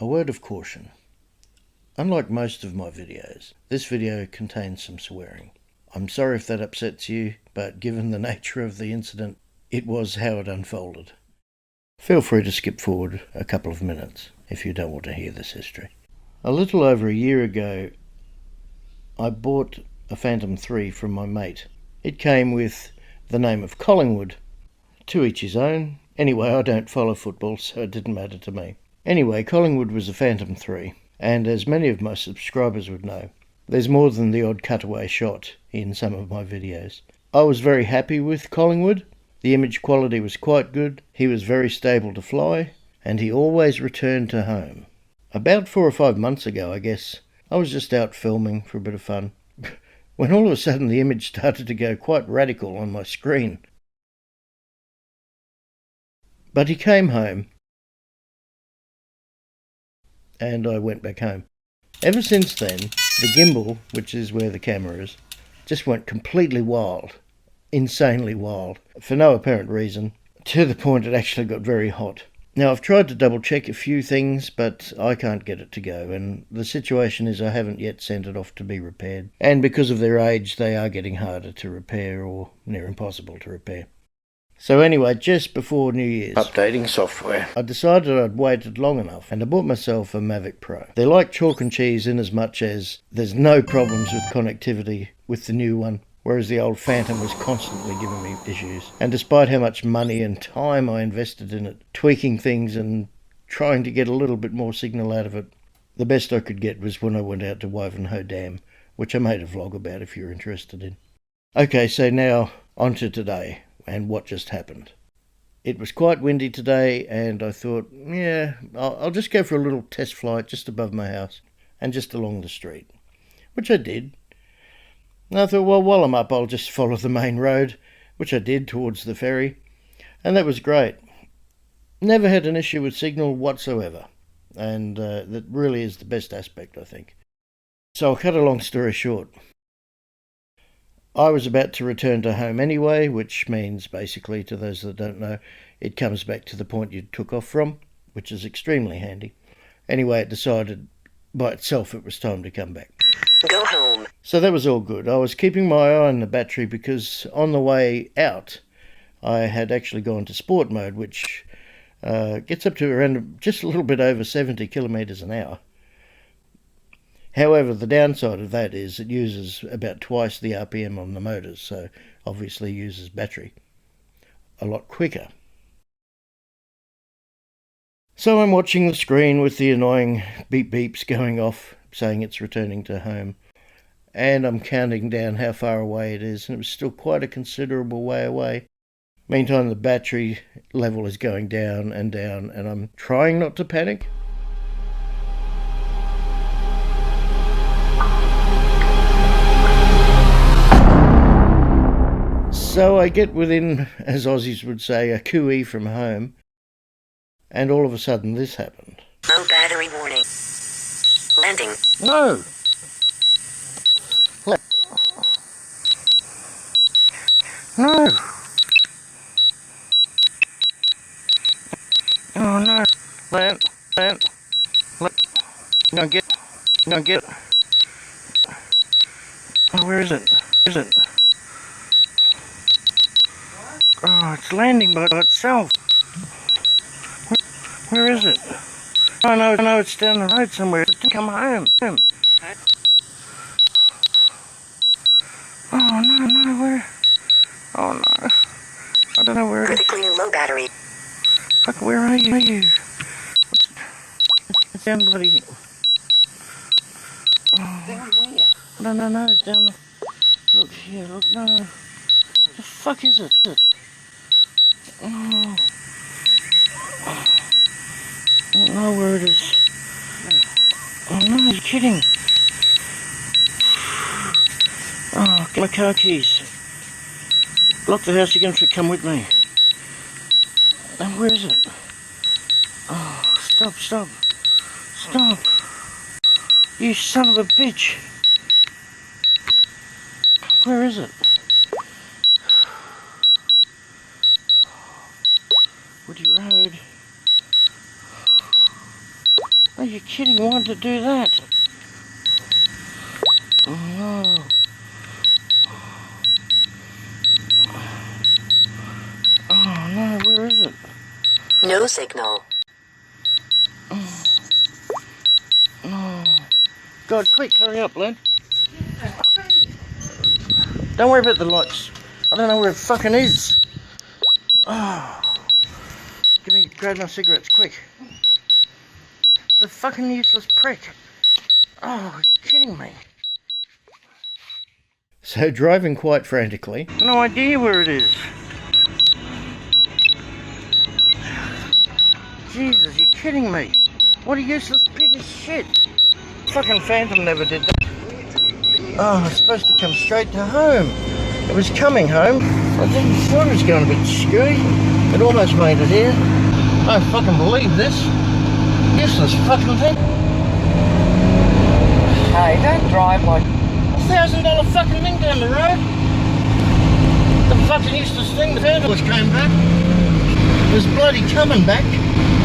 A word of caution. Unlike most of my videos, this video contains some swearing. I'm sorry if that upsets you, but given the nature of the incident, it was how it unfolded. Feel free to skip forward a couple of minutes if you don't want to hear this history. A little over a year ago, I bought a Phantom 3 from my mate. It came with the name of Collingwood. To each his own. Anyway, I don't follow football, so it didn't matter to me. Anyway, Collingwood was a Phantom 3, and as many of my subscribers would know, there's more than the odd cutaway shot in some of my videos. I was very happy with Collingwood. The image quality was quite good, he was very stable to fly, and he always returned to home. About 4 or 5 months ago, I guess, I was just out filming for a bit of fun, when all of a sudden the image started to go quite radical on my screen. But he came home, and I went back home. Ever since then, the gimbal, which is where the camera is, just went completely wild, insanely wild, for no apparent reason, to the point it actually got very hot. Now, I've tried to double check a few things, but I can't get it to go, and the situation is I haven't yet sent it off to be repaired, and because of their age, they are getting harder to repair, or near impossible to repair. So anyway, just before New Year's, updating software, I decided I'd waited long enough and I bought myself a Mavic Pro. They're like chalk and cheese in as much as there's no problems with connectivity with the new one, whereas the old Phantom was constantly giving me issues. And despite how much money and time I invested in it, tweaking things and trying to get a little bit more signal out of it, the best I could get was when I went out to Wivenhoe Dam, which I made a vlog about if you're interested in. Okay, so now on to today. And what just happened. It was quite windy today, and I thought, yeah, I'll just go for a little test flight just above my house and just along the street, which I did. And I thought, well, while I'm up, I'll just follow the main road, which I did towards the ferry, and that was great. Never had an issue with signal whatsoever, and that really is the best aspect, I think. So I'll cut a long story short. I was about to return to home anyway, which means basically, to those that don't know, it comes back to the point you took off from, which is extremely handy. Anyway, it decided by itself it was time to come back. Go home. So that was all good. I was keeping my eye on the battery because on the way out, I had actually gone to sport mode, which gets up to around just a little bit over 70 kilometres an hour. However, the downside of that is it uses about twice the RPM on the motors, so obviously uses battery a lot quicker. So I'm watching the screen with the annoying beep beeps going off, saying it's returning to home, and I'm counting down how far away it is, and it was still quite a considerable way away. Meantime, the battery level is going down, and I'm trying not to panic. So I get within, as Aussies would say, a cooey from home, and all of a sudden this happened. Low battery warning. Landing. No! No! Oh no! Land. Don't get it. Oh, where is it? Oh, it's landing by itself. Where is it? Oh no, it's down the road somewhere. It didn't come home. Oh no, where? Oh no. I don't know where it is. Critically low battery. Fuck, where are you? It's down bloody... Oh. Down where? No, it's down the... Look here, look, no. The fuck is it? Oh. I don't know where it is. Oh no, you're kidding. Oh, get my car keys. Lock the house again if you come with me. And where is it? Oh, stop. You son of a bitch. Where is it? Woody Road. Are you kidding? Why did it do that? Oh no. Oh no, where is it? No signal. Oh. God, quick, hurry up, lad. Don't worry about the lights. I don't know where it fucking is. Oh. Grab my cigarettes, quick. The fucking useless prick. Oh, you're kidding me. So driving quite frantically. No idea where it is. Jesus, you're kidding me. What a useless pig of shit. Fucking Phantom never did that. Oh, it's supposed to come straight to home. It was coming home. I thought it was going a bit screwy. It almost made it here. I don't fucking believe this. Useless fucking thing. Hey, don't drive like $1,000 fucking thing down the road. The fucking useless thing. The handles came back. It was bloody coming back.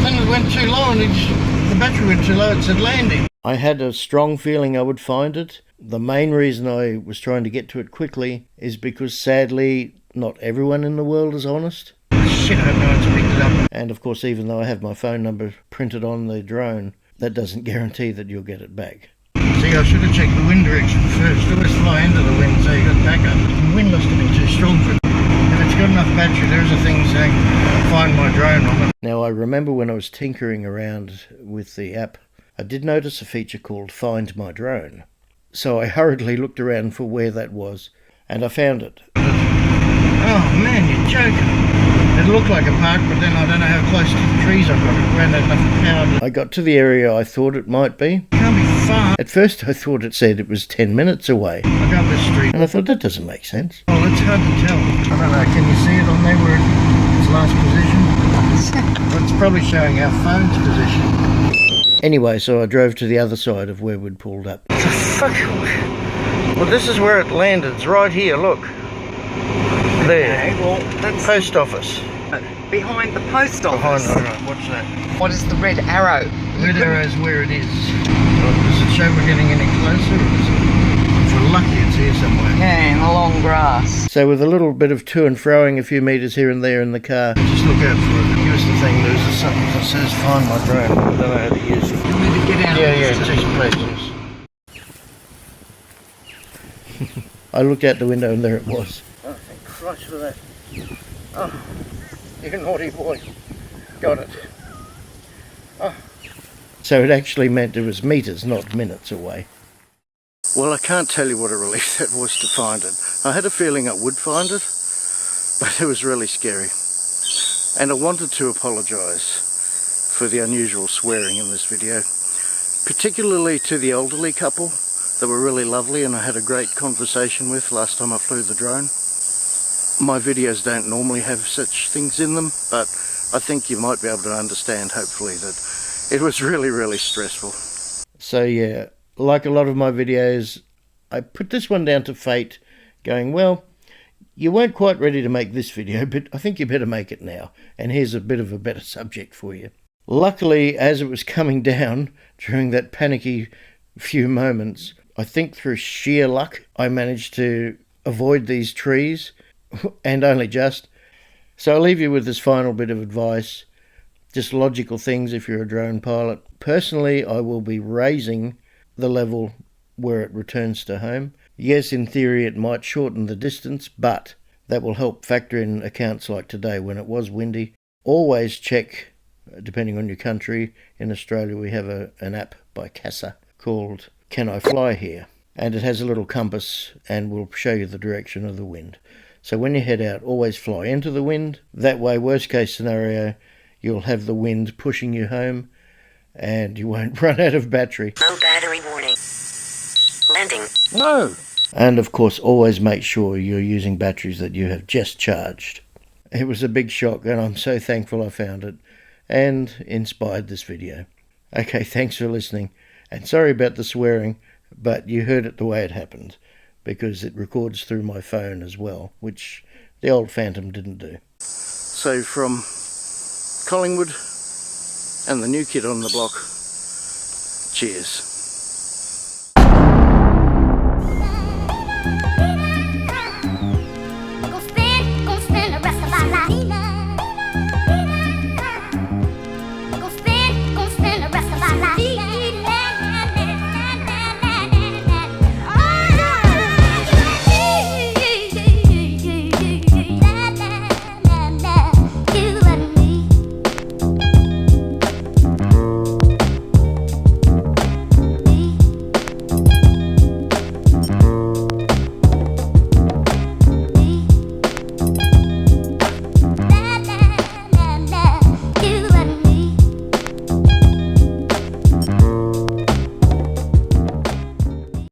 Then it went too low and the battery went too low. It said landing. I had a strong feeling I would find it. The main reason I was trying to get to it quickly is because sadly not everyone in the world is honest. Shit, I hope no one's picked it up. And of course, even though I have my phone number printed on the drone, that doesn't guarantee that you'll get it back. See, I should have checked the wind direction first. Always fly into the wind so you got backup. The wind must have been too strong for it. If it's got enough battery, there's a thing saying find my drone on it. Now I remember when I was tinkering around with the app, I did notice a feature called Find My Drone. So I hurriedly looked around for where that was, and I found it. Oh man, you're joking. It looked like a park, but then I don't know how close to the trees I got. It ran enough power. I got to the area I thought it might be. Can't be far. At first I thought it said it was 10 minutes away. I got this street. And I thought, that doesn't make sense. Well, it's hard to tell. I don't know, can you see it on there where its last position? Well, it's probably showing our phone's position. Anyway, so I drove to the other side of where we'd pulled up. What the fuck? Well, this is where it landed. It's right here, look. There. Okay, well, that's post office. behind the post office. Alright, what's that? What is the red arrow? Red arrow is where it is. Does it show we're getting any closer? Or is it, if we're lucky, it's here somewhere. Yeah, in the long grass. So with a little bit of to and froing a few metres here and there in the car, just look out for it. Here's the thing, there's something that says find my drone. I don't know how to use it. You need to get out Yeah, just please. I looked out the window and there it was. Oh, thank Christ for that. Oh, you naughty boy. Got it. Oh. So it actually meant it was metres, not minutes away. Well, I can't tell you what a relief that was to find it. I had a feeling I would find it, but it was really scary. And I wanted to apologise for the unusual swearing in this video, particularly to the elderly couple that were really lovely and I had a great conversation with last time I flew the drone. My videos don't normally have such things in them, but I think you might be able to understand, hopefully, that it was really, really stressful. So yeah, like a lot of my videos, I put this one down to fate, going, well, you weren't quite ready to make this video, but I think you better make it now. And here's a bit of a better subject for you. Luckily, as it was coming down during that panicky few moments, I think through sheer luck, I managed to avoid these trees, and only just. So I'll leave you with this final bit of advice. Just logical things if you're a drone pilot. Personally, I will be raising the level where it returns to home. Yes, in theory it might shorten the distance, but that will help factor in accounts like today when it was windy. Always check, depending on your country. In Australia we have an app by CASA called Can I Fly Here? And it has a little compass and will show you the direction of the wind. So when you head out, always fly into the wind. That way, worst case scenario, you'll have the wind pushing you home and you won't run out of battery. Low battery warning. Landing. No! And of course, always make sure you're using batteries that you have just charged. It was a big shock and I'm so thankful I found it and inspired this video. Okay, thanks for listening. And sorry about the swearing, but you heard it the way it happened, because it records through my phone as well, which the old Phantom didn't do. So from Collingwood and the new kid on the block Cheers.